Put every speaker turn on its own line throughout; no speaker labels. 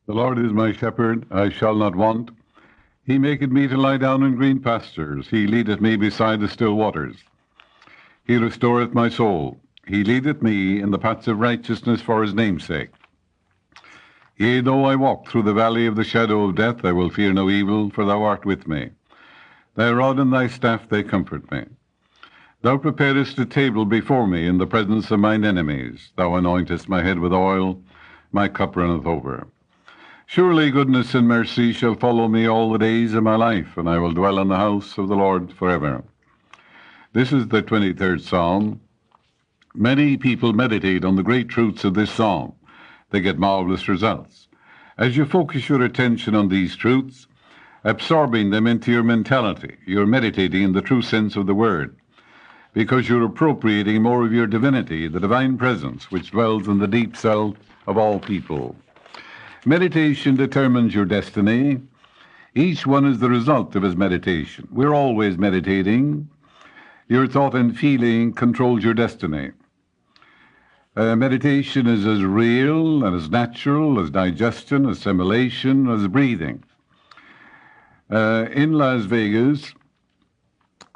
The Lord is my shepherd, I shall not want. He maketh me to lie down in green pastures. He leadeth me beside the still waters. He restoreth my soul. He leadeth me in the paths of righteousness for his name's sake. Yea, though I walk through the valley of the shadow of death, I will fear no evil, for thou art with me. Thy rod and thy staff, they comfort me. Thou preparest a table before me in the presence of mine enemies. Thou anointest my head with oil, my cup runneth over. Surely goodness and mercy shall follow me all the days of my life, and I will dwell in the house of the Lord forever. This is the 23rd Psalm. Many people meditate on the great truths of this psalm. They get marvelous results. As you focus your attention on these truths, absorbing them into your mentality, you're meditating in the true sense of the word, because you're appropriating more of your divinity, the divine presence which dwells in the deep self of all people. Meditation determines your destiny. Each one is the result of his meditation. We're always meditating. Your thought and feeling controls your destiny. Meditation is as real and as natural as digestion, assimilation, as breathing. In Las Vegas,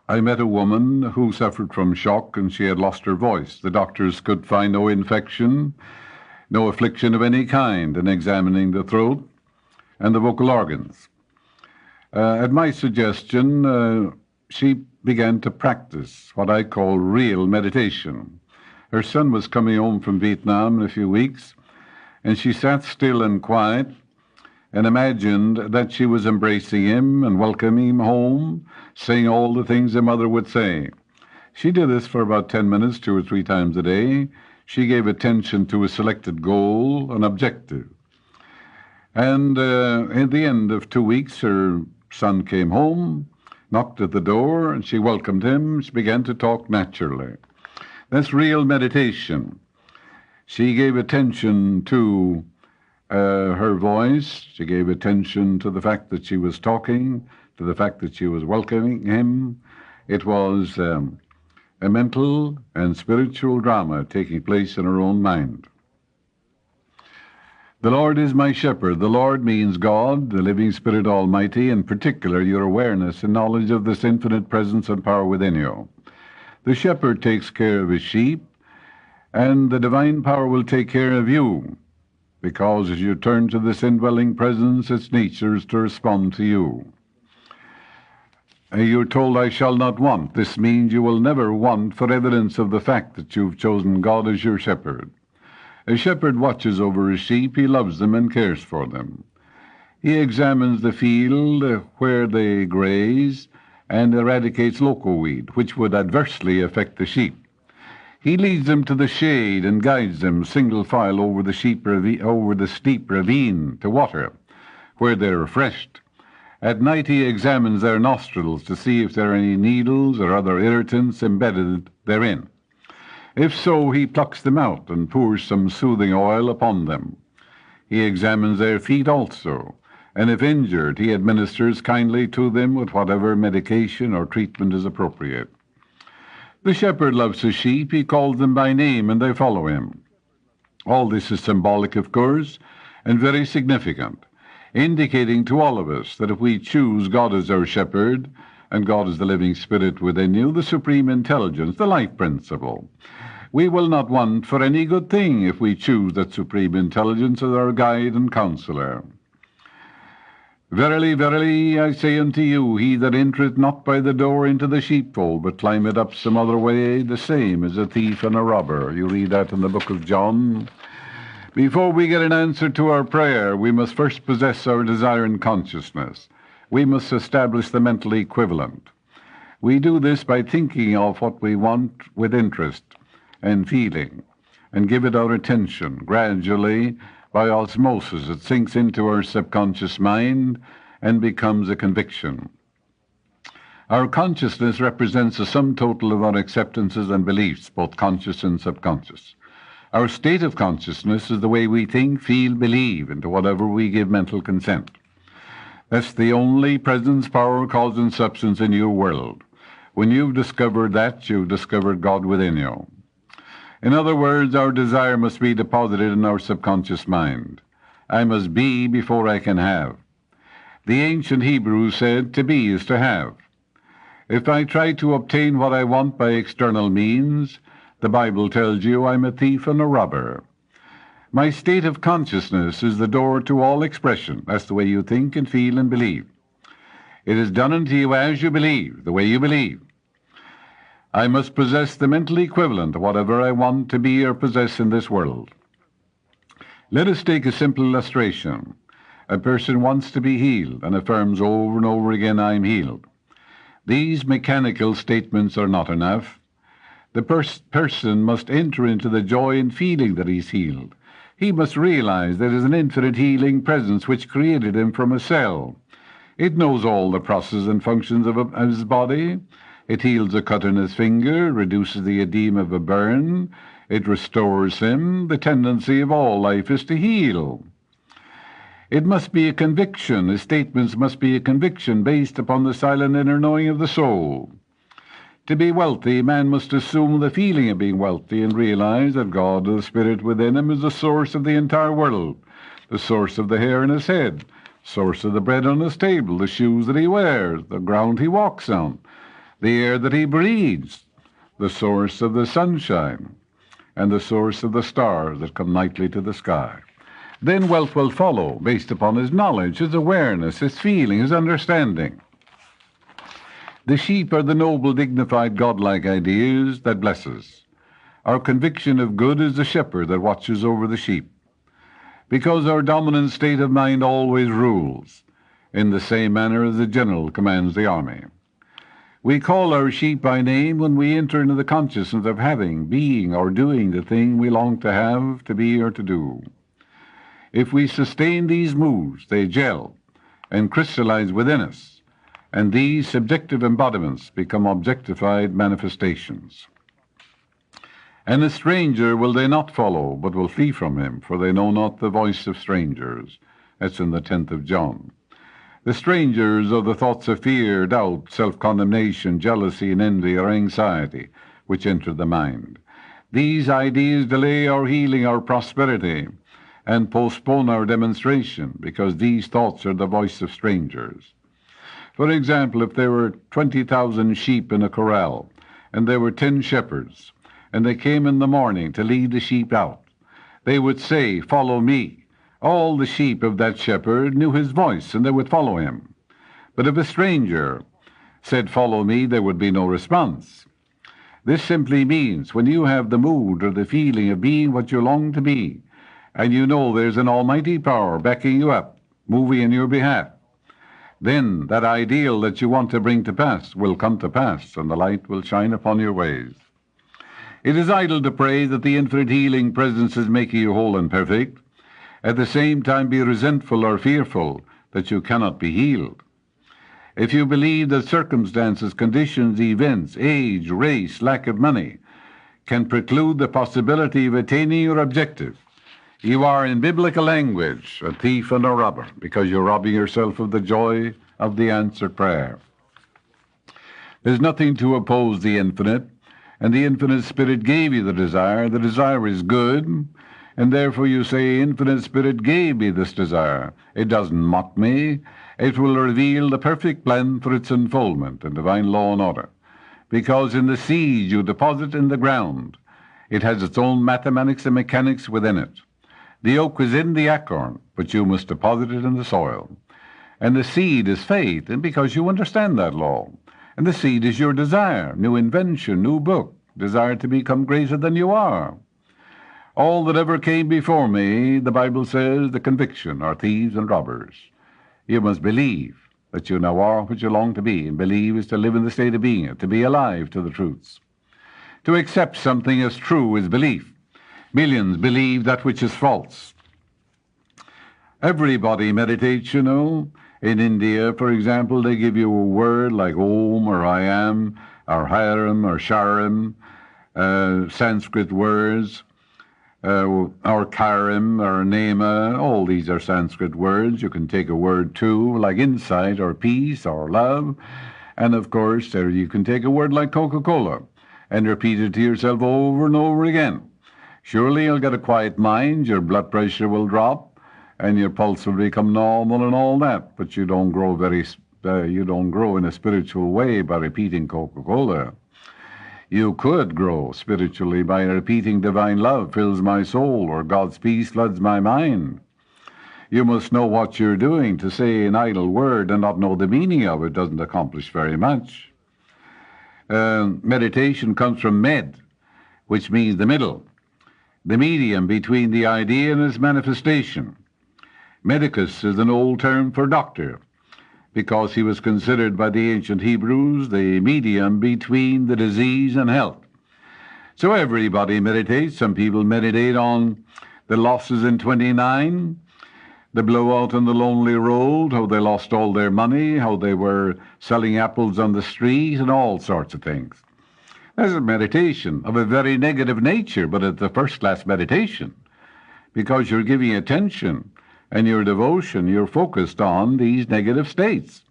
I met a woman who suffered from shock, and she had lost her voice. The doctors could find no infection, no affliction of any kind in examining the throat and the vocal organs. At my suggestion, she began to practice what I call real meditation. Her son was coming home from Vietnam in a few weeks, and she sat still and quiet and imagined that she was embracing him and welcoming him home, saying all the things a mother would say. She did this for about 10 minutes, 2 or 3 times a day. She gave attention to a selected goal, an objective. And at the end of 2 weeks, her son came home, knocked at the door, and she welcomed him. She began to talk naturally. That's real meditation. She gave attention to her voice. She gave attention to the fact that she was talking, to the fact that she was welcoming him. It was a mental and spiritual drama taking place in her own mind. The Lord is my shepherd. The Lord means God, the living Spirit Almighty, in particular your awareness and knowledge of this infinite presence and power within you. The shepherd takes care of his sheep, and the divine power will take care of you, because as you turn to this indwelling presence, its nature is to respond to you. You're told, I shall not want. This means you will never want for evidence of the fact that you've chosen God as your shepherd. A shepherd watches over his sheep. He loves them and cares for them. He examines the field where they graze and eradicates local weed, which would adversely affect the sheep. He leads them to the shade and guides them single file over the steep ravine to water, where they're refreshed. At night he examines their nostrils to see if there are any needles or other irritants embedded therein. If so, he plucks them out and pours some soothing oil upon them. He examines their feet also, and if injured, he administers kindly to them with whatever medication or treatment is appropriate. The shepherd loves his sheep. He calls them by name, and they follow him. All this is symbolic, of course, and very significant, indicating to all of us that if we choose God as our shepherd, and God is the living Spirit within you, the supreme intelligence, the life principle, we will not want for any good thing if we choose that supreme intelligence as our guide and counselor. Verily, verily, I say unto you, he that entereth not by the door into the sheepfold, but climbeth up some other way, the same is a thief and a robber. You read that in the book of John. Before we get an answer to our prayer, we must first possess our desire and consciousness. We must establish the mental equivalent. We do this by thinking of what we want with interest and feeling, and give it our attention. Gradually, by osmosis, it sinks into our subconscious mind and becomes a conviction. Our consciousness represents the sum total of our acceptances and beliefs, both conscious and subconscious. Our state of consciousness is the way we think, feel, believe, into whatever we give mental consent. That's the only presence, power, cause, and substance in your world. When you've discovered that, you've discovered God within you. In other words, our desire must be deposited in our subconscious mind. I must be before I can have. The ancient Hebrews said, to be is to have. If I try to obtain what I want by external means, the Bible tells you I'm a thief and a robber. My state of consciousness is the door to all expression. That's the way you think and feel and believe. It is done unto you as you believe, the way you believe. I must possess the mental equivalent of whatever I want to be or possess in this world. Let us take a simple illustration. A person wants to be healed and affirms over and over again, I'm healed. These mechanical statements are not enough. The person must enter into the joy and feeling that he's healed. He must realize there is an infinite healing presence which created him from a cell. It knows all the processes and functions of his body. It heals a cut in his finger, reduces the edema of a burn. It restores him. The tendency of all life is to heal. It must be a conviction. His statements must be a conviction based upon the silent inner knowing of the soul. To be wealthy, man must assume the feeling of being wealthy and realize that God, the Spirit within him, is the source of the entire world, the source of the hair in his head, source of the bread on his table, the shoes that he wears, the ground he walks on, the air that he breathes, the source of the sunshine, and the source of the stars that come nightly to the sky. Then wealth will follow, based upon his knowledge, his awareness, his feeling, his understanding. The sheep are the noble, dignified, godlike ideas that bless us. Our conviction of good is the shepherd that watches over the sheep. Because our dominant state of mind always rules, in the same manner as the general commands the army. We call our sheep by name when we enter into the consciousness of having, being, or doing the thing we long to have, to be, or to do. If we sustain these moves, they gel and crystallize within us, and these subjective embodiments become objectified manifestations. And a stranger will they not follow, but will flee from him, for they know not the voice of strangers. That's in the 10th of John. The strangers are the thoughts of fear, doubt, self-condemnation, jealousy, and envy, or anxiety, which enter the mind. These ideas delay our healing, our prosperity, and postpone our demonstration, because these thoughts are the voice of strangers. For example, if there were 20,000 sheep in a corral, and there were 10 shepherds, and they came in the morning to lead the sheep out, they would say, follow me. All the sheep of that shepherd knew his voice, and they would follow him. But if a stranger said, follow me, there would be no response. This simply means when you have the mood or the feeling of being what you long to be, and you know there's an almighty power backing you up, moving in your behalf, then that ideal that you want to bring to pass will come to pass, and the light will shine upon your ways. It is idle to pray that the infinite healing presence is making you whole and perfect. At the same time, be resentful or fearful that you cannot be healed. If you believe that circumstances, conditions, events, age, race, lack of money can preclude the possibility of attaining your objective, you are, in biblical language, a thief and a robber, because you're robbing yourself of the joy of the answered prayer. There's nothing to oppose the infinite, and the infinite Spirit gave you the desire. The desire is good, and therefore you say, Infinite Spirit gave me this desire. It doesn't mock me. It will reveal the perfect plan for its unfoldment in divine law and order. Because in the seed you deposit in the ground, it has its own mathematics and mechanics within it. The oak is in the acorn, but you must deposit it in the soil. And the seed is faith, and because you understand that law. And the seed is your desire, new invention, new book, desire to become greater than you are. All that ever came before me, the Bible says, the conviction, are thieves and robbers. You must believe that you now are what you long to be, and believe is to live in the state of being it, to be alive to the truths. To accept something as true is belief. Millions believe that which is false. Everybody meditates, you know. In India, for example, they give you a word like Om or I am, or Haram or Sharam, Sanskrit words, or Karim or Nema. All these are Sanskrit words. You can take a word too, like insight or peace or love. And of course, you can take a word like Coca-Cola and repeat it to yourself over and over again. Surely you'll get a quiet mind, your blood pressure will drop, and your pulse will become normal and all that, but you don't grow you don't grow in a spiritual way by repeating Coca-Cola. You could grow spiritually by repeating divine love fills my soul, or God's peace floods my mind. You must know what you're doing. To say an idle word and not know the meaning of it doesn't accomplish very much. Meditation comes from med, which means the middle, the medium between the idea and its manifestation. Medicus is an old term for doctor, because he was considered by the ancient Hebrews the medium between the disease and health. So everybody meditates. Some people meditate on the losses in 29, the blowout on the lonely road, how they lost all their money, how they were selling apples on the street, and all sorts of things. That's a meditation of a very negative nature, but it's a first-class meditation, because you're giving attention and your devotion, you're focused on these negative states.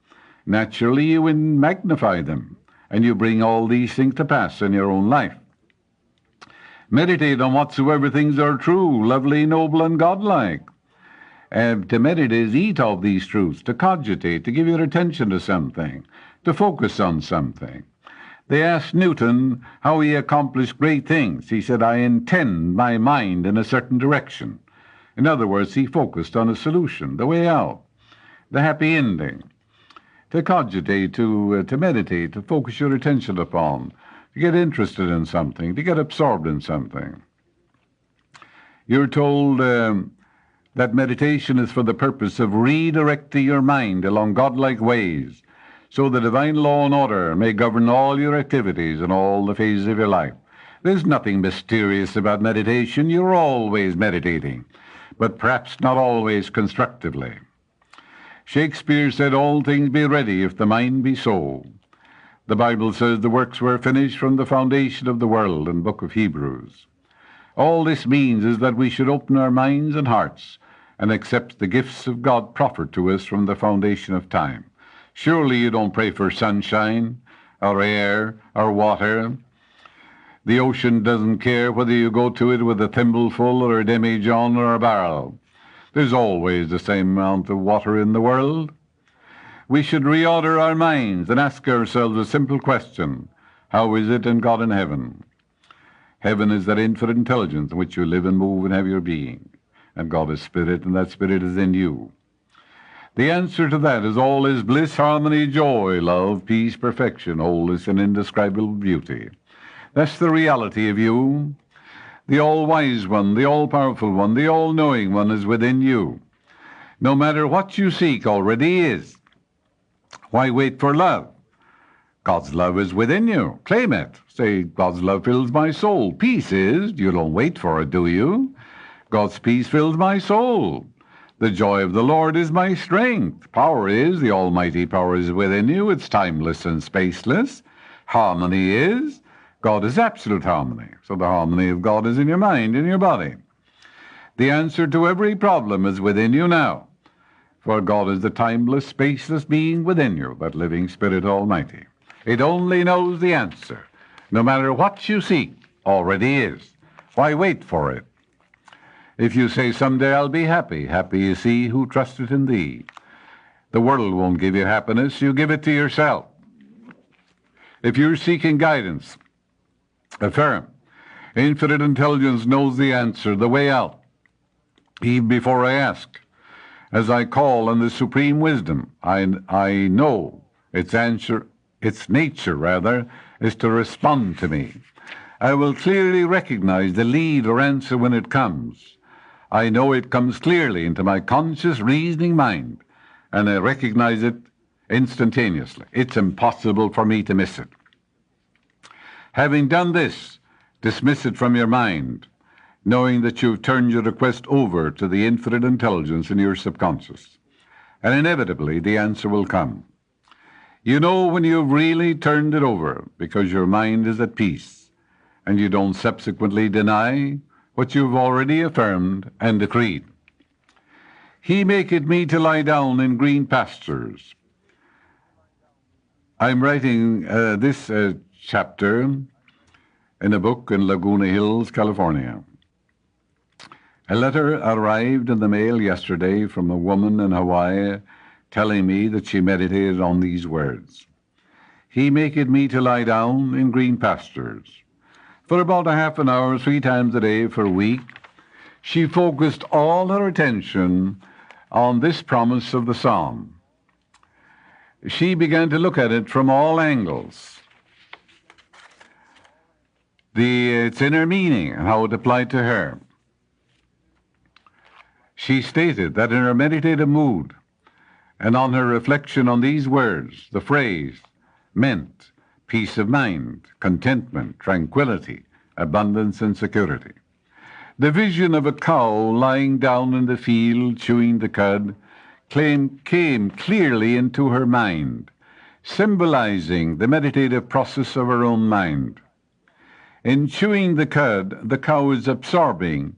Naturally, you magnify them, and you bring all these things to pass in your own life. Meditate on whatsoever things are true, lovely, noble, and godlike. To meditate is eat of these truths, to cogitate, to give your attention to something, to focus on something. They asked Newton how he accomplished great things. He said, I intend my mind in a certain direction. In other words, he focused on a solution, the way out, the happy ending. To cogitate, to meditate, to focus your attention upon, to get interested in something, to get absorbed in something. You're told that meditation is for the purpose of redirecting your mind along godlike ways, so the divine law and order may govern all your activities and all the phases of your life. There's nothing mysterious about meditation. You're always meditating, but perhaps not always constructively. Shakespeare said, all things be ready if the mind be so. The Bible says the works were finished from the foundation of the world in the book of Hebrews. All this means is that we should open our minds and hearts and accept the gifts of God proffered to us from the foundation of time. Surely you don't pray for sunshine or air or water. The ocean doesn't care whether you go to it with a thimbleful or a demijohn or a barrel. There's always the same amount of water in the world. We should reorder our minds and ask ourselves a simple question. How is it in God in heaven? Heaven is that infinite intelligence in which you live and move and have your being. And God is spirit, and that spirit is in you. The answer to that is all is bliss, harmony, joy, love, peace, perfection, wholeness, and indescribable beauty. That's the reality of you. The all-wise one, the all-powerful one, the all-knowing one is within you. No matter what you seek, already is. Why wait for love? God's love is within you. Claim it. Say, God's love fills my soul. Peace is. You don't wait for it, do you? God's peace fills my soul. The joy of the Lord is my strength. Power is. The almighty power is within you. It's timeless and spaceless. Harmony is. God is absolute harmony. So the harmony of God is in your mind, in your body. The answer to every problem is within you now. For God is the timeless, spaceless being within you, that living Spirit Almighty. It only knows the answer. No matter what you seek, already is. Why wait for it? If you say, someday I'll be happy, happy is he who trusted in thee. The world won't give you happiness, you give it to yourself. If you're seeking guidance, affirm. Infinite intelligence knows the answer, the way out, even before I ask. As I call on the supreme wisdom, I know its answer, its nature, rather, is to respond to me. I will clearly recognize the lead or answer when it comes. I know it comes clearly into my conscious, reasoning mind, and I recognize it instantaneously. It's impossible for me to miss it. Having done this, dismiss it from your mind, knowing that you've turned your request over to the infinite intelligence in your subconscious. And inevitably, the answer will come. You know when you've really turned it over, because your mind is at peace, and you don't subsequently deny what you've already affirmed and decreed. He maketh me to lie down in green pastures. I'm writing this chapter in a book in Laguna Hills, California. A letter arrived in the mail yesterday from a woman in Hawaii telling me that she meditated on these words. He maketh me to lie down in green pastures. For about a half an hour, 3 times a day for a week, she focused all her attention on this promise of the psalm. She began to look at it from all angles. Its inner meaning and how it applied to her. She stated that in her meditative mood and on her reflection on these words, the phrase meant peace of mind, contentment, tranquility, abundance, and security. The vision of a cow lying down in the field chewing the cud came clearly into her mind, symbolizing the meditative process of her own mind. In chewing the cud, the cow is absorbing,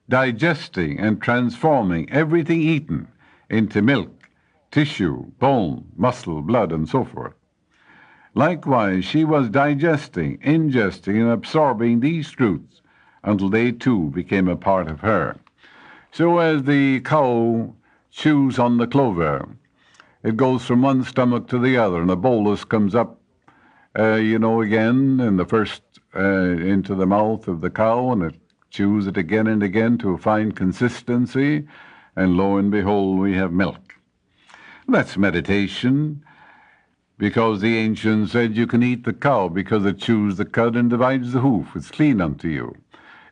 digesting, and transforming everything eaten into milk, tissue, bone, muscle, blood, and so forth. Likewise, she was digesting, ingesting, and absorbing these truths until they too became a part of her. So as the cow chews on the clover, it goes from one stomach to the other, and a bolus comes up, again in the first into the mouth of the cow, and it chews it again and again to find consistency, and lo and behold, we have milk. That's meditation, because the ancients said you can eat the cow because it chews the cud and divides the hoof. It's clean unto you.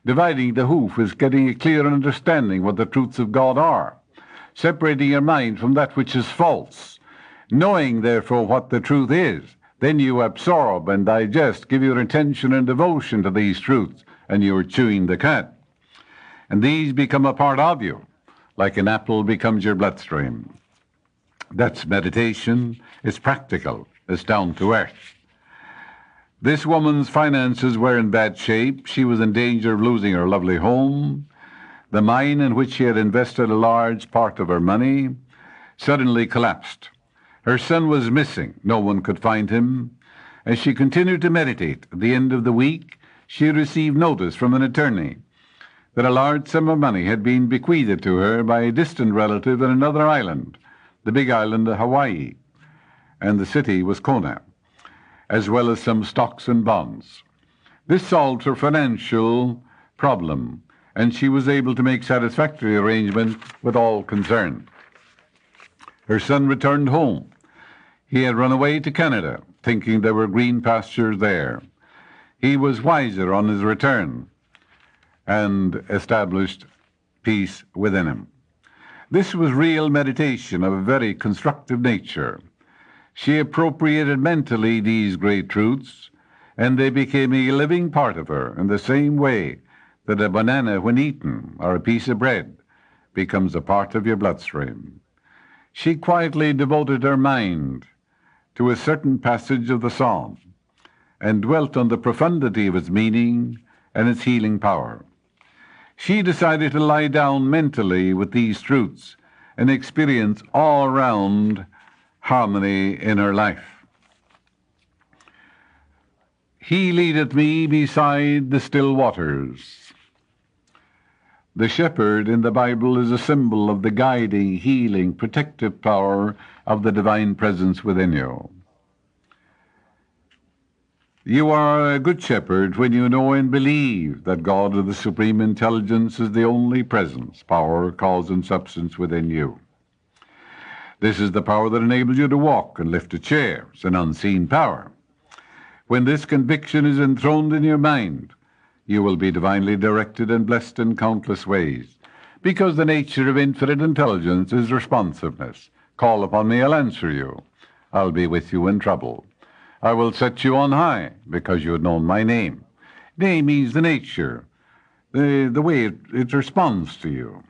Dividing the hoof is getting a clear understanding what the truths of God are, separating your mind from that which is false, knowing, therefore, what the truth is. Then you absorb and digest, give your attention and devotion to these truths, and you are chewing the cud. And these become a part of you, like an apple becomes your bloodstream. That's meditation. It's practical. It's down to earth. This woman's finances were in bad shape. She was in danger of losing her lovely home. The mine in which she had invested a large part of her money suddenly collapsed. Her son was missing. No one could find him. As she continued to meditate, at the end of the week, she received notice from an attorney that a large sum of money had been bequeathed to her by a distant relative in another island, the big island of Hawaii, and the city was Kona, as well as some stocks and bonds. This solved her financial problem, and she was able to make satisfactory arrangements with all concerned. Her son returned home. He had run away to Canada, thinking there were green pastures there. He was wiser on his return and established peace within him. This was real meditation of a very constructive nature. She appropriated mentally these great truths, and they became a living part of her in the same way that a banana, when eaten, or a piece of bread, becomes a part of your bloodstream. She quietly devoted her mind to a certain passage of the psalm and dwelt on the profundity of its meaning and its healing power. She decided to lie down mentally with these truths and experience all-round harmony in her life. He leadeth me beside the still waters. The shepherd in the Bible is a symbol of the guiding, healing, protective power of the divine presence within you. You are a good shepherd when you know and believe that God of the supreme intelligence is the only presence, power, cause, and substance within you. This is the power that enables you to walk and lift a chair. It's an unseen power. When this conviction is enthroned in your mind, you will be divinely directed and blessed in countless ways, because the nature of infinite intelligence is responsiveness. Call upon me, I'll answer you. I'll be with you in trouble. I will set you on high, because you have known my name. Name means the nature, the way it responds to you.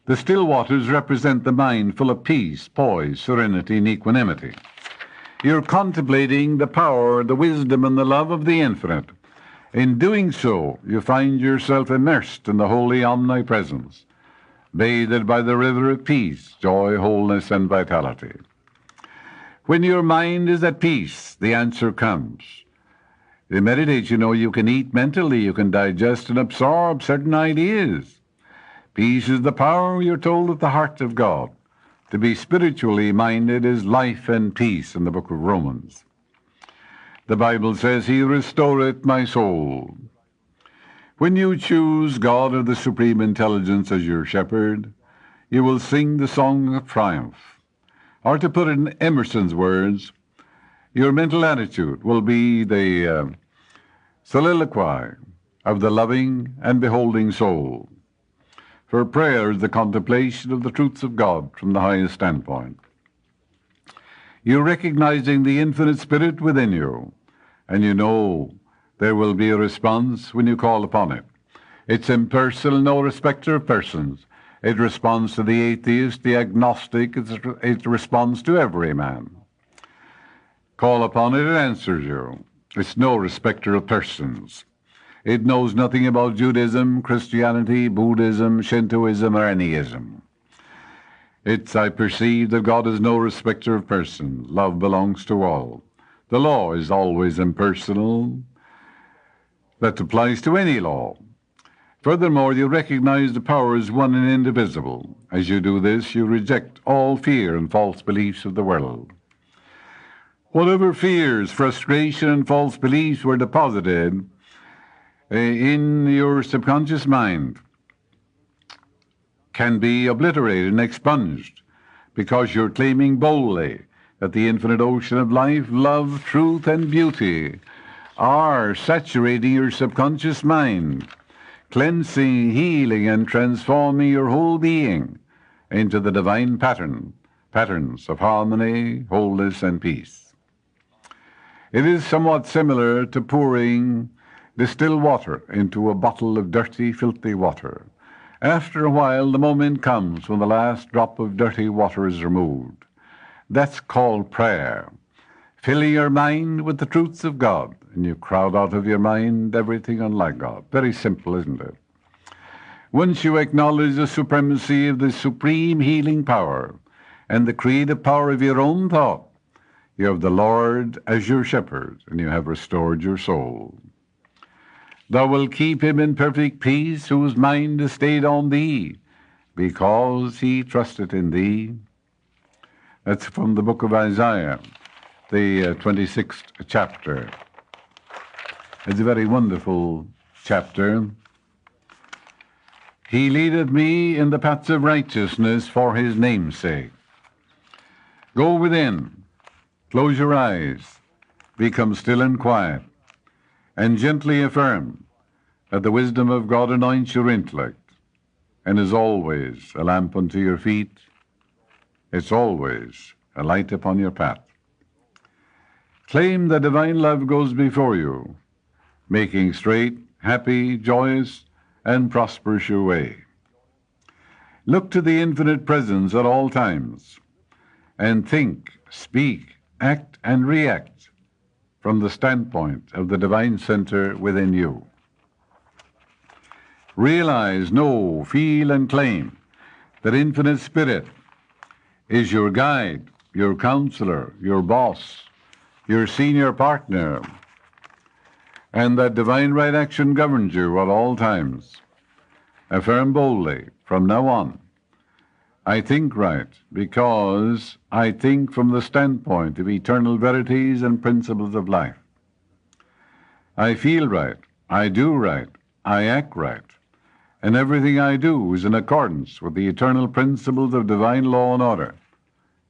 The still waters represent the mind full of peace, poise, serenity, and equanimity. You're contemplating the power, the wisdom, and the love of the infinite. In doing so, you find yourself immersed in the holy omnipresence, bathed by the river of peace, joy, wholeness, and vitality. When your mind is at peace, the answer comes. In meditation, you can eat mentally, you can digest and absorb certain ideas. Peace is the power, you're told, of the heart of God. To be spiritually minded is life and peace in the book of Romans. The Bible says, He restoreth my soul. When you choose God or the Supreme Intelligence as your shepherd, you will sing the song of triumph. Or to put it in Emerson's words, your mental attitude will be the soliloquy of the loving and beholding soul. For prayer is the contemplation of the truths of God from the highest standpoint. You're recognizing the infinite spirit within you, and you know there will be a response when you call upon it. It's impersonal, no respecter of persons. It responds to the atheist, the agnostic. It responds to every man. Call upon it, it answers you. It's no respecter of persons. It knows nothing about Judaism, Christianity, Buddhism, Shintoism, or any ism. I perceive that God is no respecter of persons. Love belongs to all. The law is always impersonal. That applies to any law. Furthermore, you recognize the power is one and indivisible. As you do this, you reject all fear and false beliefs of the world. Whatever fears, frustration, and false beliefs were deposited in your subconscious mind can be obliterated and expunged because you're claiming boldly that the infinite ocean of life, love, truth, and beauty are saturating your subconscious mind, cleansing, healing, and transforming your whole being into the divine patterns of harmony, wholeness, and peace. It is somewhat similar to pouring distilled water into a bottle of dirty, filthy water. After a while, the moment comes when the last drop of dirty water is removed. That's called prayer. Filling your mind with the truths of God, and you crowd out of your mind everything unlike God. Very simple, isn't it? Once you acknowledge the supremacy of the supreme healing power and the creative power of your own thought, you have the Lord as your shepherd, and you have restored your soul. Thou wilt keep him in perfect peace, whose mind is stayed on thee, because he trusted in thee. That's from the book of Isaiah, the 26th chapter. It's a very wonderful chapter. He leadeth me in the paths of righteousness for his name's sake. Go within, close your eyes, become still and quiet, and gently affirm that the wisdom of God anoints your intellect and is always a lamp unto your feet. It's always a light upon your path. Claim that divine love goes before you, making straight, happy, joyous, and prosperous your way. Look to the infinite presence at all times, and think, speak, act, and react from the standpoint of the divine center within you. Realize, know, feel, and claim that infinite spirit is your guide, your counselor, your boss, your senior partner, and that divine right action governs you at all times. Affirm boldly, from now on, I think right, because I think from the standpoint of eternal verities and principles of life. I feel right, I do right, I act right, and everything I do is in accordance with the eternal principles of divine law and order,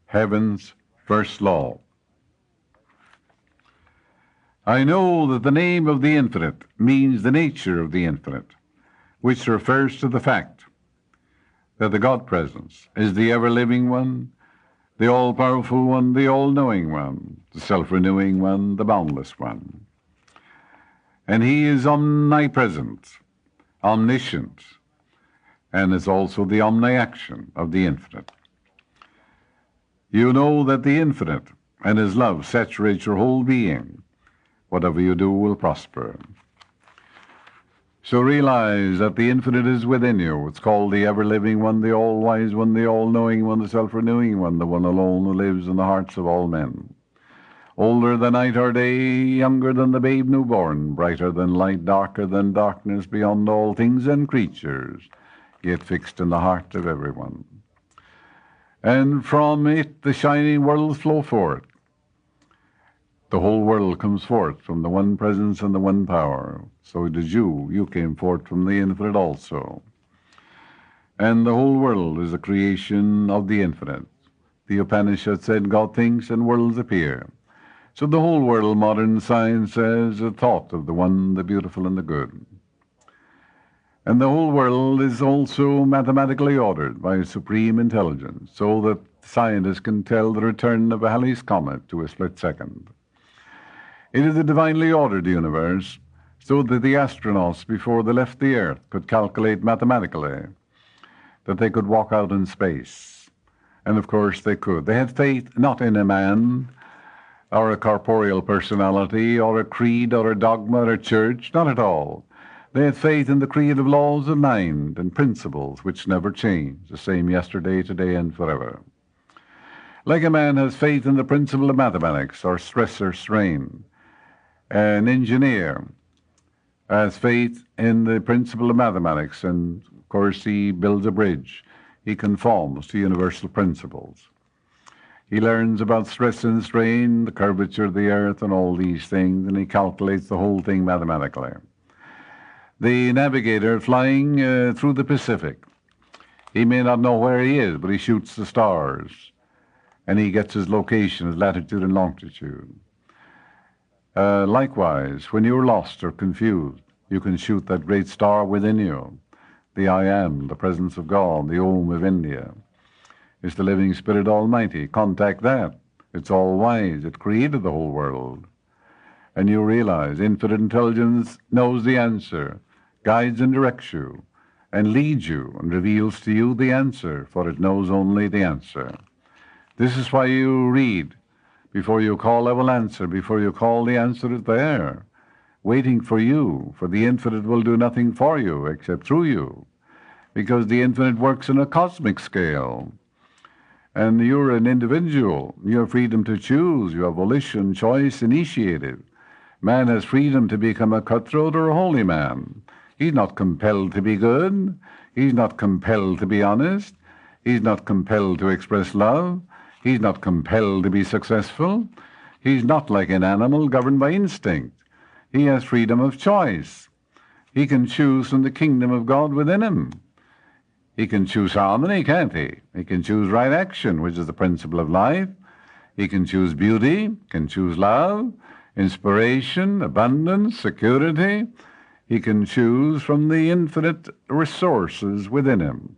heaven's first law. I know that the name of the infinite means the nature of the infinite, which refers to the fact that the God presence is the ever-living one, the all-powerful one, the all-knowing one, the self-renewing one, the boundless one. And he is omnipresent, omniscient, and is also the omni-action of the infinite. You know that the infinite and his love saturates your whole being. Whatever you do will prosper. So realize that the infinite is within you. It's called the ever-living one, the all-wise one, the all-knowing one, the self-renewing one, the one alone who lives in the hearts of all men. Older than night or day, younger than the babe newborn, brighter than light, darker than darkness, beyond all things and creatures, yet fixed in the heart of everyone. And from it the shining worlds flow forth. The whole world comes forth from the one presence and the one power. So did you. You came forth from the infinite also. And the whole world is a creation of the infinite. The Upanishad said, God thinks and worlds appear. So the whole world, modern science says, a thought of the one, the beautiful, and the good. And the whole world is also mathematically ordered by a supreme intelligence, so that scientists can tell the return of a Halley's Comet to a split second. It is a divinely ordered universe, so that the astronauts, before they left the Earth, could calculate mathematically that they could walk out in space. And of course they could. They had faith not in a man, or a corporeal personality, or a creed, or a dogma, or a church, not at all. They had faith in the creative laws of mind and principles which never change, the same yesterday, today, and forever. Like a man has faith in the principle of mathematics, or stress or strain, an engineer has faith in the principle of mathematics, and of course he builds a bridge. He conforms to universal principles. He learns about stress and strain, the curvature of the earth, and all these things, and he calculates the whole thing mathematically. The navigator flying through the Pacific, he may not know where he is, but he shoots the stars, and he gets his location, his latitude and longitude. Likewise, when you're lost or confused, you can shoot that great star within you, the I Am, the presence of God, the Om of India. It's the living Spirit Almighty. Contact that. It's all-wise. It created the whole world. And you realize infinite intelligence knows the answer, guides and directs you, and leads you and reveals to you the answer, for it knows only the answer. This is why you read. Before you call, I will answer. Before you call, the answer is there, waiting for you, for the infinite will do nothing for you except through you, because the infinite works on a cosmic scale. And you're an individual. You have freedom to choose. You have volition, choice, initiative. Man has freedom to become a cutthroat or a holy man. He's not compelled to be good. He's not compelled to be honest. He's not compelled to express love. He's not compelled to be successful. He's not like an animal governed by instinct. He has freedom of choice. He can choose from the kingdom of God within him. He can choose harmony, can't he? He can choose right action, which is the principle of life. He can choose beauty, can choose love, inspiration, abundance, security. He can choose from the infinite resources within him,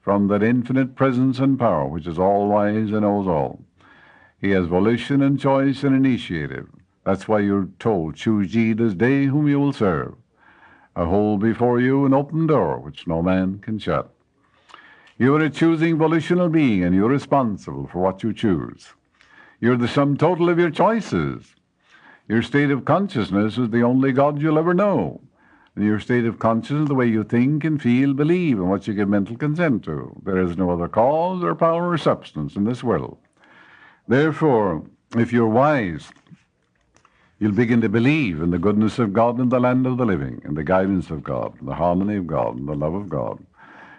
from that infinite presence and power, which is all-wise and knows all. He has volition and choice and initiative. That's why you're told, choose ye this day whom you will serve. I hold before you an open door, which no man can shut. You are a choosing volitional being, and you're responsible for what you choose. You're the sum total of your choices. Your state of consciousness is the only God you'll ever know. And your state of consciousness is the way you think and feel, believe, and what you give mental consent to. There is no other cause or power or substance in this world. Therefore, if you're wise, you'll begin to believe in the goodness of God in the land of the living, in the guidance of God, in the harmony of God, in the love of God.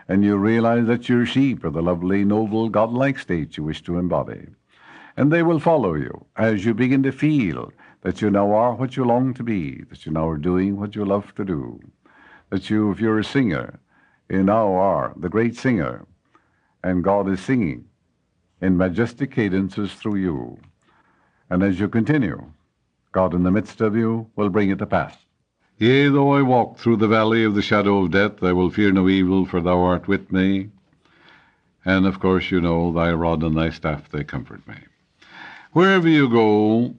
And you realize that your sheep are the lovely, noble, godlike state you wish to embody. And they will follow you as you begin to feel that you now are what you long to be, that you now are doing what you love to do, that you, if you're a singer, you now are the great singer, and God is singing in majestic cadences through you. And as you continue, God in the midst of you will bring it to pass. Yea, though I walk through the valley of the shadow of death, I will fear no evil, for thou art with me. And of course, you know, thy rod and thy staff, they comfort me. Wherever you go,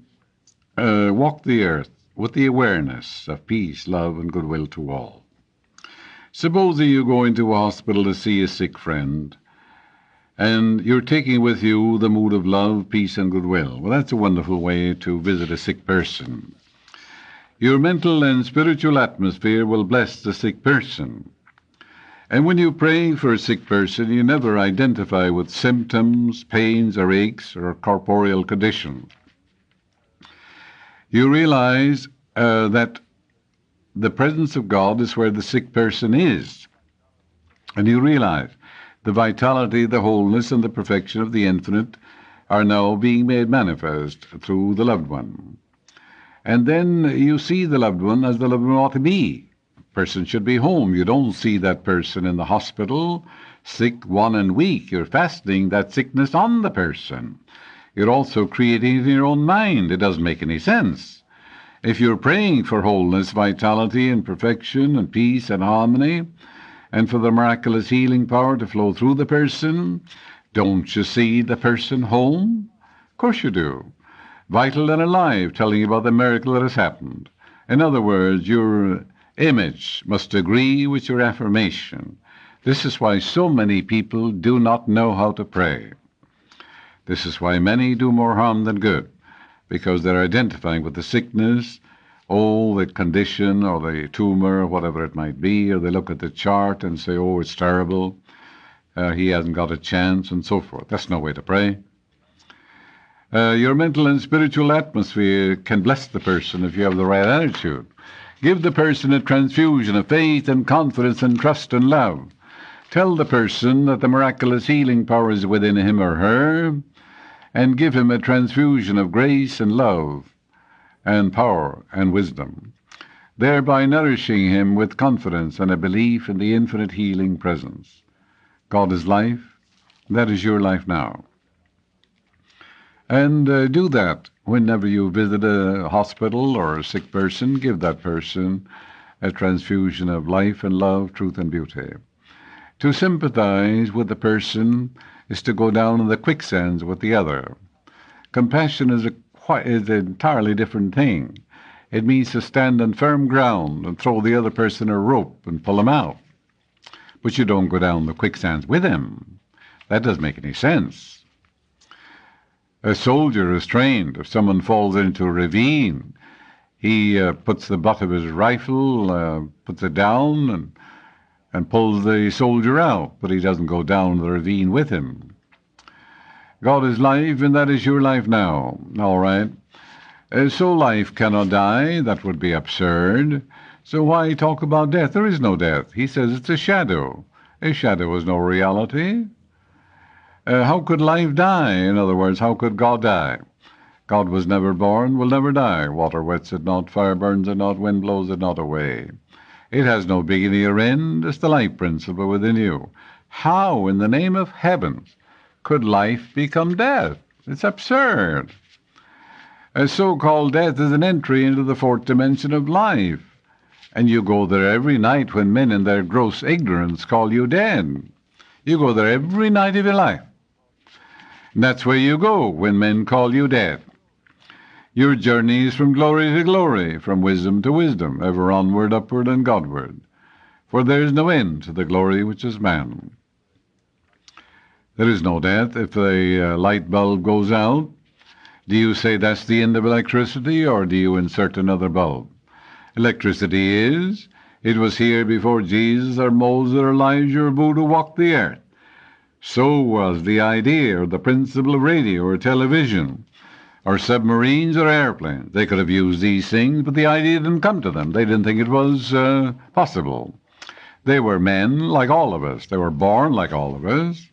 walk the earth with the awareness of peace, love, and goodwill to all. Supposing you go into a hospital to see a sick friend, and you're taking with you the mood of love, peace, and goodwill. Well, that's a wonderful way to visit a sick person. Your mental and spiritual atmosphere will bless the sick person. And when you pray for a sick person, you never identify with symptoms, pains, or aches, or corporeal conditions. You realize that the presence of God is where the sick person is. And you realize the vitality, the wholeness, and the perfection of the infinite are now being made manifest through the loved one. And then you see the loved one as the loved one ought to be. Person should be home. You don't see that person in the hospital, sick, wan, and weak. You're fastening that sickness on the person. You're also creating it in your own mind. It doesn't make any sense. If you're praying for wholeness, vitality, and perfection, and peace, and harmony, and for the miraculous healing power to flow through the person, don't you see the person home? Of course you do. Vital and alive, telling you about the miracle that has happened. In other words, your image must agree with your affirmation. This is why so many people do not know how to pray. This is why many do more harm than good, because they're identifying with the sickness, the condition or the tumor or whatever it might be, or they look at the chart and say, oh, it's terrible, he hasn't got a chance, and so forth. That's no way to pray. Your mental and spiritual atmosphere can bless the person if you have the right attitude. Give the person a transfusion of faith and confidence and trust and love. Tell the person that the miraculous healing power is within him or her, and give him a transfusion of grace and love and power and wisdom, thereby nourishing him with confidence and a belief in the infinite healing presence. God is life. That is your life now. And do that whenever you visit a hospital or a sick person. Give that person a transfusion of life and love, truth and beauty. To sympathize with the person is to go down in the quicksands with the other. Compassion is an entirely different thing. It means to stand on firm ground and throw the other person a rope and pull him out. But you don't go down the quicksands with him. That doesn't make any sense. A soldier is trained. If someone falls into a ravine, he puts the butt of his rifle, puts it down, and pulls the soldier out, but he doesn't go down the ravine with him. God is life, and that is your life now. All right. So life cannot die. That would be absurd. So why talk about death? There is no death. He says it's a shadow. A shadow is no reality. How could life die? In other words, how could God die? God was never born, will never die. Water wets it not, fire burns it not, wind blows it not away. It has no beginning or end. It's the life principle within you. How, in the name of heavens, could life become death? It's absurd. A so-called death is an entry into the fourth dimension of life. And you go there every night when men in their gross ignorance call you dead. You go there every night of your life. And that's where you go when men call you dead. Your journey is from glory to glory, from wisdom to wisdom, ever onward, upward, and Godward. For there is no end to the glory which is man. There is no death. If the light bulb goes out, do you say that's the end of electricity, or do you insert another bulb? Electricity is. It was here before Jesus or Moses or Elijah or Buddha walked the earth. So was the idea or the principle of radio or television or submarines or airplanes. They could have used these things, but the idea didn't come to them. They didn't think it was possible. They were men like all of us. They were born like all of us.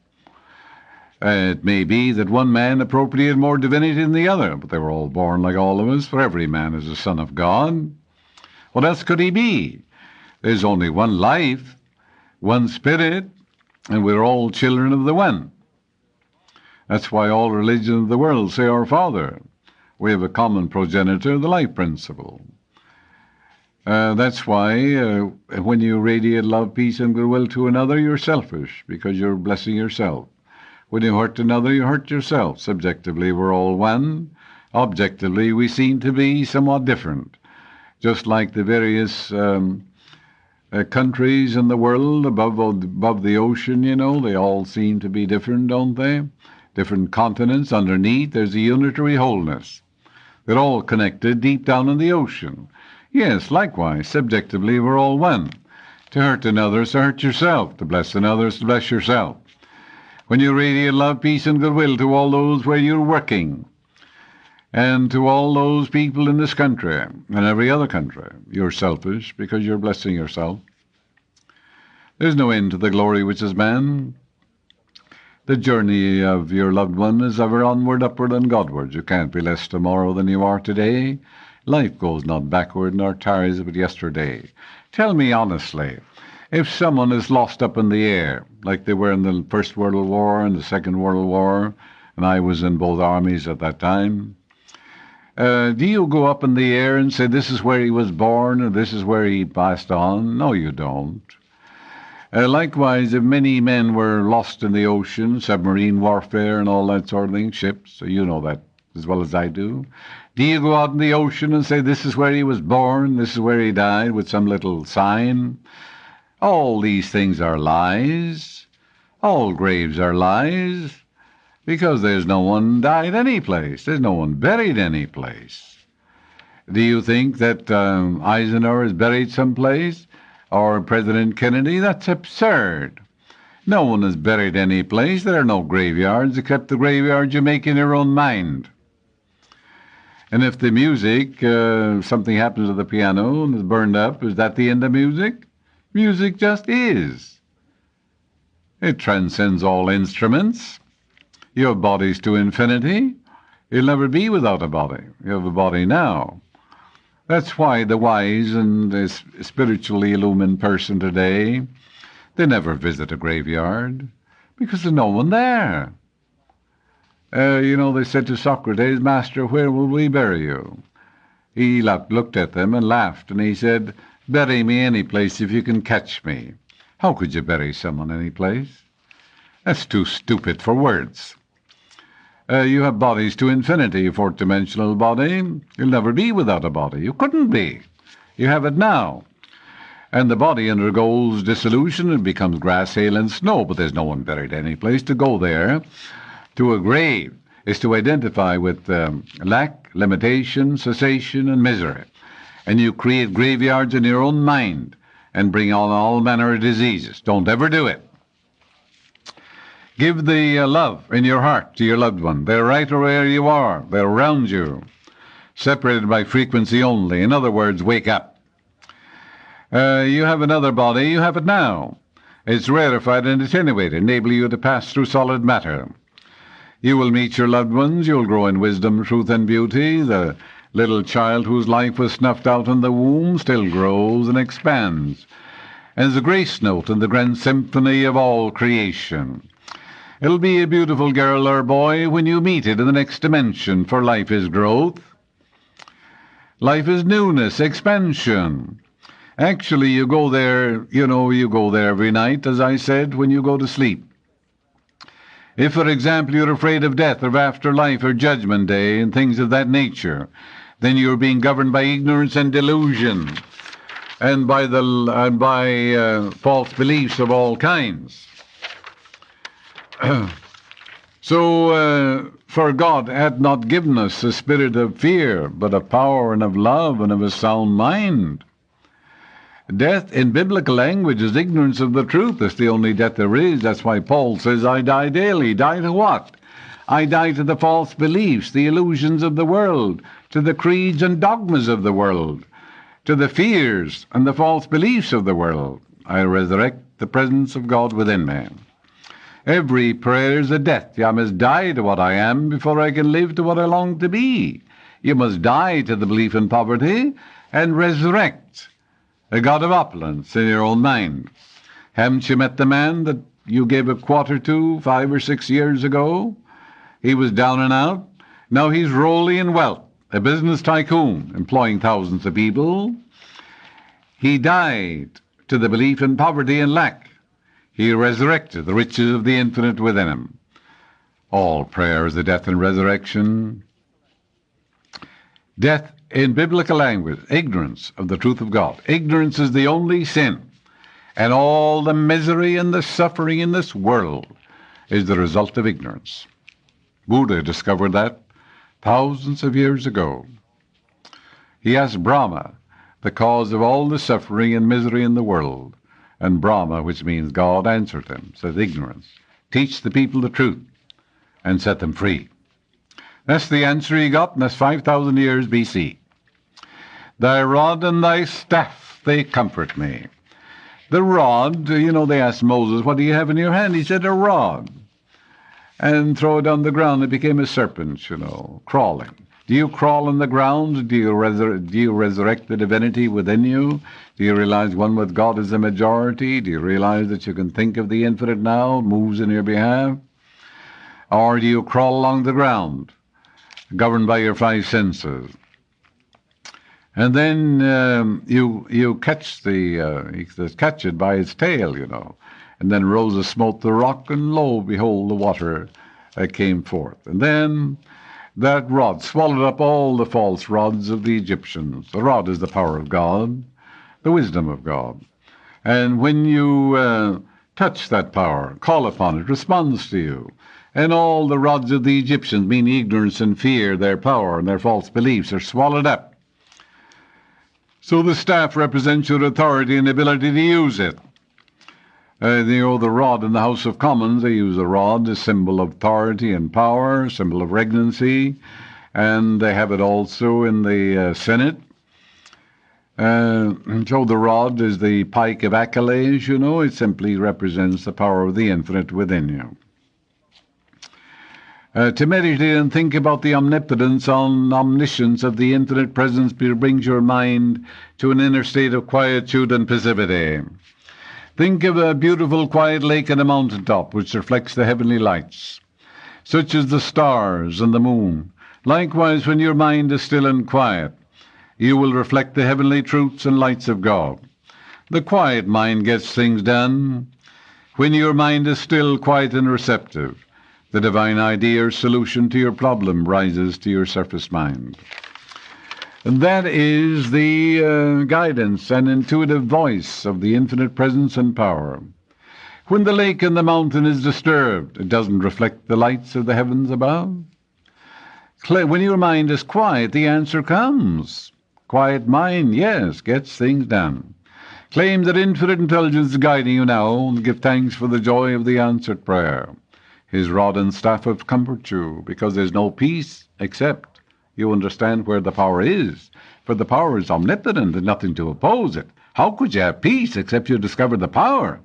It may be that one man appropriated more divinity than the other, but they were all born like all of us, for every man is a son of God. What else could he be? There's only one life, one spirit, and we're all children of the one. That's why all religions of the world say our Father. We have a common progenitor, the life principle. That's why when you radiate love, peace, and goodwill to another, you're selfish, because you're blessing yourself. When you hurt another, you hurt yourself. Subjectively, we're all one. Objectively, we seem to be somewhat different. Just like the various countries in the world above the ocean, they all seem to be different, don't they? Different continents. Underneath, there's a unitary wholeness. They're all connected deep down in the ocean. Yes, likewise, subjectively, we're all one. To hurt another is to hurt yourself. To bless another is to bless yourself. When you radiate love, peace, and goodwill to all those where you're working, and to all those people in this country and every other country, you're selfish because you're blessing yourself. There's no end to the glory which is man. The journey of your loved one is ever onward, upward, and Godward. You can't be less tomorrow than you are today. Life goes not backward, nor tarries but yesterday. Tell me honestly, if someone is lost up in the air, like they were in the First World War and the Second World War, and I was in both armies at that time, do you go up in the air and say, this is where he was born, or this is where he passed on? No, you don't. Likewise, if many men were lost in the ocean, submarine warfare and all that sort of thing, ships, you know that as well as I do, you go out in the ocean and say, this is where he was born, this is where he died, with some little sign? All these things are lies. All graves are lies, because there's no one died any place. There's no one buried any place. Do you think that Eisenhower is buried someplace? Or President Kennedy? That's absurd. No one is buried any place. There are no graveyards except the graveyards you make in your own mind. And if the music, something happens to the piano and is burned up, is that the end of music? Music just is. It transcends all instruments. You have bodies to infinity. You'll never be without a body. You have a body now. That's why the wise and the spiritually illumined person today, they never visit a graveyard, because there's no one there. They said to Socrates, Master, where will we bury you? He looked at them and laughed, and he said, bury me any place if you can catch me. How could you bury someone any place? That's too stupid for words. You have bodies to infinity, fourth-dimensional body. You'll never be without a body. You couldn't be. You have it now. And the body undergoes dissolution and becomes grass, hail, and snow, but there's no one buried any place. To go there, to a grave, is to identify with lack, limitation, cessation, and misery. And you create graveyards in your own mind and bring on all manner of diseases. Don't ever do it. Give the love in your heart to your loved one. They're right where you are. They're around you, separated by frequency only. In other words, wake up. You have another body. You have it now. It's rarefied and attenuated, enabling you to pass through solid matter. You will meet your loved ones. You'll grow in wisdom, truth, and beauty. The little child whose life was snuffed out in the womb still grows and expands, and is a grace note in the grand symphony of all creation. It'll be a beautiful girl or boy when you meet it in the next dimension, for life is growth. Life is newness, expansion. Actually, you go there every night, as I said, when you go to sleep. If, for example, you're afraid of death or afterlife or judgment day and things of that nature, then you're being governed by ignorance and delusion and by false beliefs of all kinds. For God hath not given us a spirit of fear, but of power and of love and of a sound mind. Death in biblical language is ignorance of the truth. It's the only death there is. That's why Paul says, I die daily. Die to what? I die to the false beliefs, the illusions of the world, to the creeds and dogmas of the world, to the fears and the false beliefs of the world. I resurrect the presence of God within me. Every prayer is a death. I must die to what I am before I can live to what I long to be. You must die to the belief in poverty and resurrect a God of opulence in your own mind. Haven't you met the man that you gave a quarter to 5 or 6 years ago? He was down and out. Now he's rolling in wealth, a business tycoon, employing thousands of people. He died to the belief in poverty and lack. He resurrected the riches of the infinite within him. All prayer is a death and resurrection. Death in biblical language, ignorance of the truth of God. Ignorance is the only sin, and all the misery and the suffering in this world is the result of ignorance. Buddha discovered that thousands of years ago. He asked Brahma the cause of all the suffering and misery in the world, and Brahma, which means God, answered him, says, ignorance. Teach the people the truth and set them free. That's the answer he got, and that's 5,000 years BC. Thy rod and thy staff, they comfort me. The rod, they asked Moses, what do you have in your hand? He said, a rod. And throw it on the ground. It became a serpent, crawling. Do you crawl on the ground? Do you resurrect the divinity within you? Do you realize one with God is the majority? Do you realize that you can think of the infinite now, moves in your behalf? Or do you crawl along the ground, governed by your five senses? And then you catch catch it by its tail, And then Moses smote the rock, and lo, behold, the water came forth. And then that rod swallowed up all the false rods of the Egyptians. The rod is the power of God, the wisdom of God. And when you touch that power, call upon it, responds to you. And all the rods of the Egyptians, meaning ignorance and fear, their power and their false beliefs, are swallowed up. So the staff represents your authority and ability to use it. The rod in the House of Commons, they use a rod, a symbol of authority and power, symbol of regnancy, and they have it also in the Senate. So the rod is the pike of Achilles, it simply represents the power of the infinite within you. To meditate and think about the omnipotence and omniscience of the infinite presence brings your mind to an inner state of quietude and passivity. Think of a beautiful quiet lake on a mountaintop which reflects the heavenly lights, such as the stars and the moon. Likewise, when your mind is still and quiet, you will reflect the heavenly truths and lights of God. The quiet mind gets things done. When your mind is still, quiet, and receptive, the divine idea or solution to your problem rises to your surface mind. And that is the guidance and intuitive voice of the infinite presence and power. When the lake and the mountain is disturbed, it doesn't reflect the lights of the heavens above. When your mind is quiet, the answer comes. Quiet mind, yes, gets things done. Claim that infinite intelligence is guiding you now, and give thanks for the joy of the answered prayer. His rod and staff have comfort you, because there's no peace except you understand where the power is. For the power is omnipotent and nothing to oppose it. How could you have peace except you discover the power?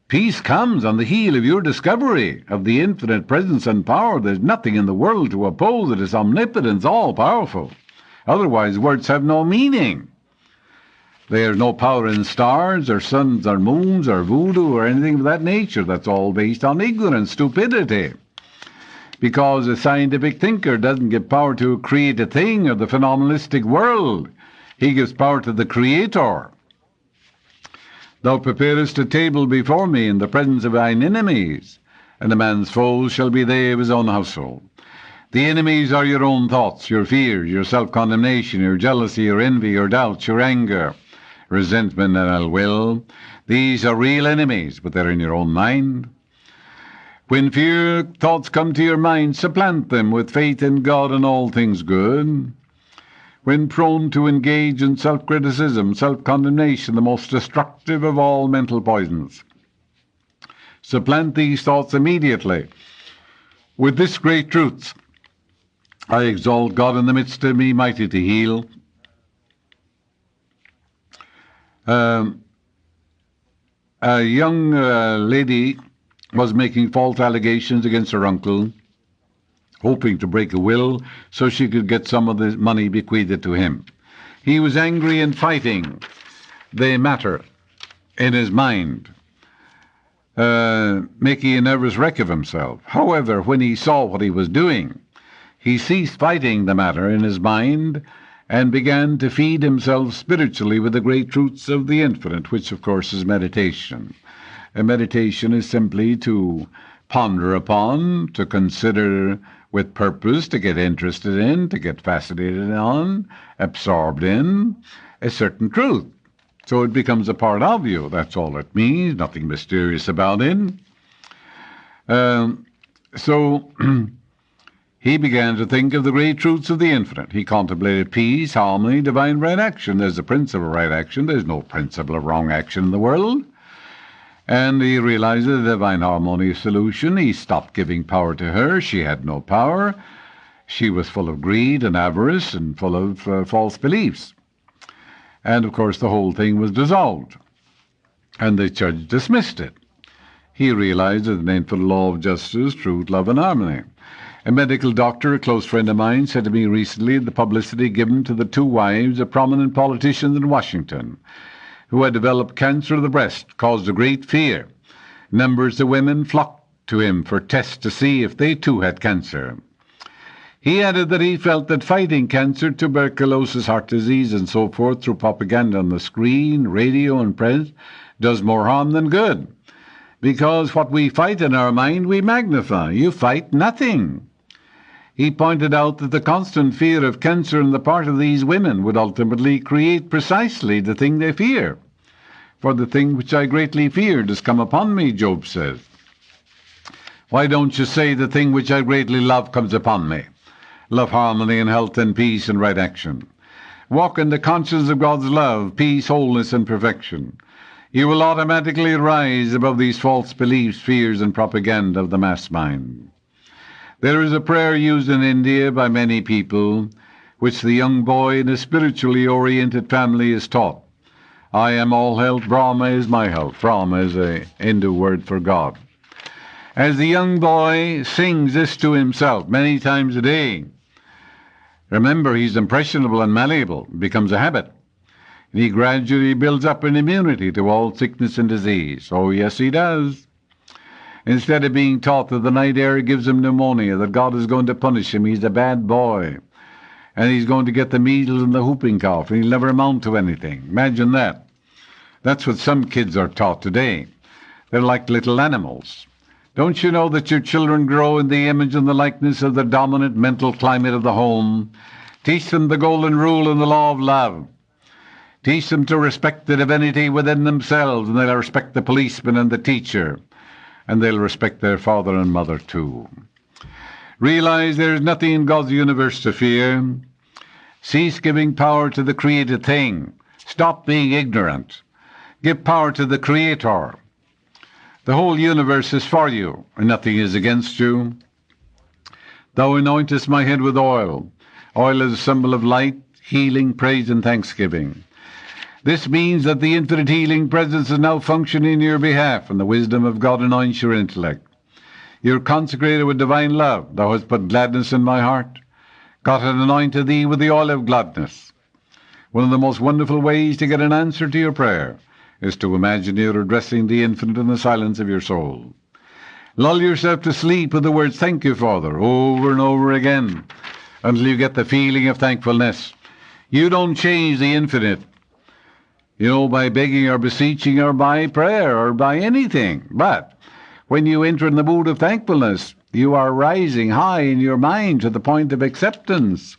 Peace comes on the heel of your discovery of the infinite presence and power. There's nothing in the world to oppose it. It's omnipotence, all-powerful. Otherwise, words have no meaning. There's no power in stars or suns or moons or voodoo or anything of that nature. That's all based on ignorance, stupidity. Because a scientific thinker doesn't give power to create a thing or the phenomenalistic world. He gives power to the Creator. Thou preparest a table before me in the presence of thine enemies, and a man's foes shall be they of his own household. The enemies are your own thoughts, your fears, your self-condemnation, your jealousy, your envy, your doubts, your anger, resentment, and ill will. These are real enemies, but they're in your own mind. When fear thoughts come to your mind, supplant them with faith in God and all things good. When prone to engage in self-criticism, self-condemnation, the most destructive of all mental poisons, supplant these thoughts immediately with this great truth: I exalt God in the midst of me, mighty to heal. A young lady was making false allegations against her uncle, hoping to break a will so she could get some of the money bequeathed to him. He was angry and fighting the matter in his mind, making a nervous wreck of himself. However, when he saw what he was doing, he ceased fighting the matter in his mind and began to feed himself spiritually with the great truths of the infinite, which, of course, is meditation. And meditation is simply to ponder upon, to consider with purpose, to get interested in, to get fascinated on, absorbed in a certain truth. So it becomes a part of you. That's all it means, nothing mysterious about it. So he began to think of the great truths of the infinite. He contemplated peace, harmony, divine right action. There's a principle of right action. There's no principle of wrong action in the world. And he realized the divine harmonious solution. He stopped giving power to her. She had no power. She was full of greed and avarice and full of false beliefs. And, of course, the whole thing was dissolved. and the judge dismissed it. He realized that an infant law of justice, truth, love, and harmony. A medical doctor, a close friend of mine, said to me recently the publicity given to the two wives of prominent politicians in Washington who had developed cancer of the breast caused a great fear. Numbers of women flocked to him for tests to see if they too had cancer. He added that he felt that fighting cancer, tuberculosis, heart disease, and so forth through propaganda on the screen, radio, and press does more harm than good, because what we fight in our mind we magnify. You fight nothing. He pointed out that the constant fear of cancer on the part of these women would ultimately create precisely the thing they fear. For the thing which I greatly feared has come upon me, Job says. Why don't you say the thing which I greatly love comes upon me? Love, harmony, and health, and peace, and right action. Walk in the consciousness of God's love, peace, wholeness, and perfection. You will automatically rise above these false beliefs, fears, and propaganda of the mass mind. There is a prayer used in India by many people, which the young boy in a spiritually oriented family is taught. I am all health, Brahma is my health. Brahma is a Hindu word for God. As the young boy sings this to himself many times a day, remember he's impressionable and malleable, it becomes a habit. And he gradually builds up an immunity to all sickness and disease. Oh, yes, he does. Instead of being taught that the night air gives him pneumonia, that God is going to punish him, he's a bad boy, and he's going to get the measles and the whooping cough, and he'll never amount to anything. Imagine that. That's what some kids are taught today. They're like little animals. Don't you know that your children grow in the image and the likeness of the dominant mental climate of the home? Teach them the golden rule and the law of love. Teach them to respect the divinity within themselves, and they'll respect the policeman and the teacher, and they'll respect their father and mother too. Realize there is nothing in God's universe to fear. Cease giving power to the created thing. Stop being ignorant. Give power to the Creator. The whole universe is for you, and nothing is against you. Thou anointest my head with oil. Oil is a symbol of light, healing, praise, and thanksgiving. This means that the infinite healing presence is now functioning in your behalf, and the wisdom of God anoints your intellect. You're consecrated with divine love. Thou hast put gladness in my heart. God hath anointed thee with the oil of gladness. One of the most wonderful ways to get an answer to your prayer is to imagine you're addressing the infinite in the silence of your soul. Lull yourself to sleep with the words, thank you, Father, over and over again, until you get the feeling of thankfulness. You don't change the infinite, by begging or beseeching or by prayer or by anything. But when you enter in the mood of thankfulness, you are rising high in your mind to the point of acceptance,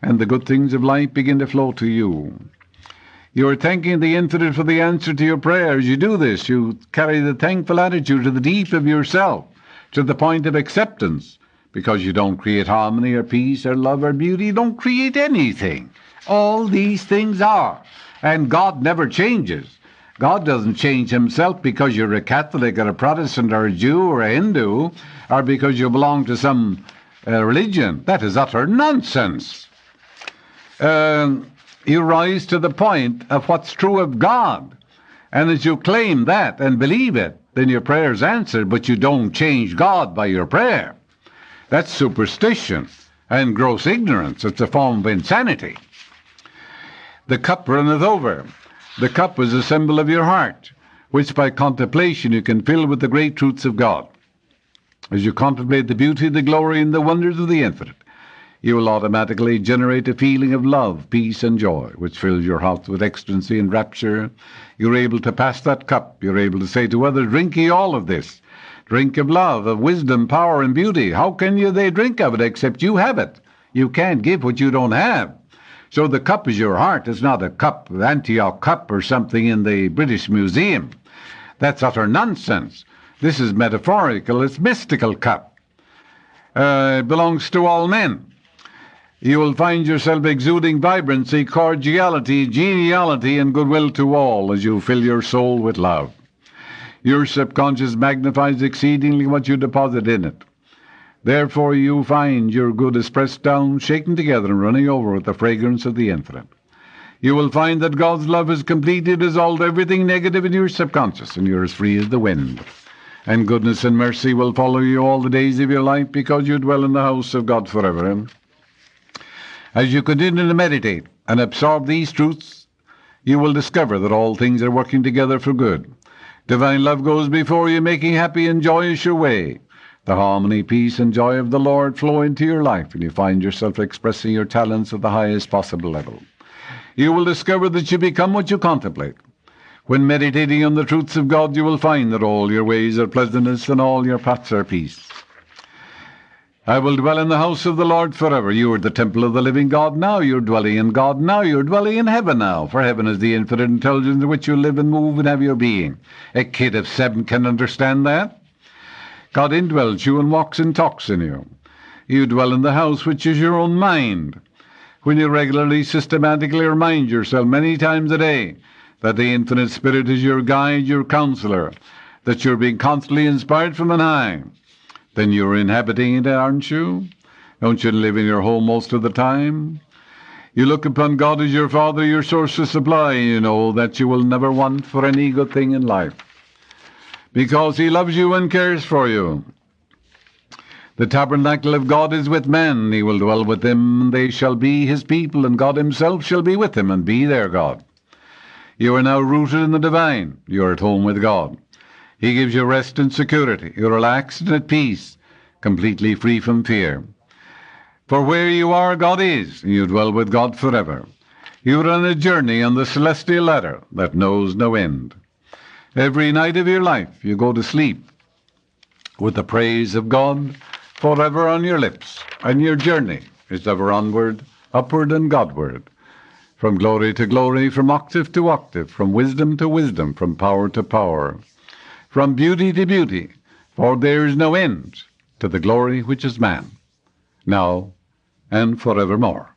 and the good things of life begin to flow to you. You are thanking the infinite for the answer to your prayers. You do this. You carry the thankful attitude to the deep of yourself, to the point of acceptance, because you don't create harmony or peace or love or beauty. You don't create anything. All these things are. And God never changes. God doesn't change himself because you're a Catholic or a Protestant or a Jew or a Hindu, or because you belong to some religion. That is utter nonsense. You rise to the point of what's true of God. And as you claim that and believe it, then your prayer is answered, but you don't change God by your prayer. That's superstition and gross ignorance. It's a form of insanity. The cup runneth over. The cup is a symbol of your heart, which by contemplation you can fill with the great truths of God. As you contemplate the beauty, the glory, and the wonders of the infinite, you will automatically generate a feeling of love, peace, and joy, which fills your heart with ecstasy and rapture. You're able to pass that cup. You're able to say to others, drink ye all of this. Drink of love, of wisdom, power, and beauty. How can they drink of it except you have it? You can't give what you don't have. So the cup is your heart. It's not a cup, Antioch cup or something in the British Museum. That's utter nonsense. This is metaphorical. It's mystical cup. It belongs to all men. You will find yourself exuding vibrancy, cordiality, geniality, and goodwill to all as you fill your soul with love. Your subconscious magnifies exceedingly what you deposit in it. Therefore you find your good is pressed down, shaken together, and running over with the fragrance of the infinite. You will find that God's love has completely dissolved everything negative in your subconscious, and you're as free as the wind. And goodness and mercy will follow you all the days of your life, because you dwell in the house of God forever. As you continue to meditate and absorb these truths, you will discover that all things are working together for good. Divine love goes before you, making happy and joyous your way. The harmony, peace, and joy of the Lord flow into your life, and you find yourself expressing your talents at the highest possible level. You will discover that you become what you contemplate. When meditating on the truths of God, you will find that all your ways are pleasantness and all your paths are peace. I will dwell in the house of the Lord forever. You are the temple of the living God now. You're dwelling in God now. You're dwelling in heaven now. For heaven is the infinite intelligence in which you live and move and have your being. A kid of 7 can understand that. God indwells you and walks and talks in you. You dwell in the house which is your own mind. When you regularly, systematically remind yourself many times a day that the infinite Spirit is your guide, your counselor, that you're being constantly inspired from on high, then you're inhabiting it, aren't you? Don't you live in your home most of the time? You look upon God as your Father, your source of supply, and you know that you will never want for any good thing in life, because He loves you and cares for you. The tabernacle of God is with men. He will dwell with them, and they shall be His people, and God Himself shall be with them and be their God. You are now rooted in the divine. You are at home with God. He gives you rest and security. You're relaxed and at peace, completely free from fear. For where you are, God is, and you dwell with God forever. You are on a journey on the celestial ladder that knows no end. Every night of your life you go to sleep with the praise of God forever on your lips, and your journey is ever onward, upward, and Godward. From glory to glory, from octave to octave, from wisdom to wisdom, from power to power, from beauty to beauty, for there is no end to the glory which is man, now and forevermore.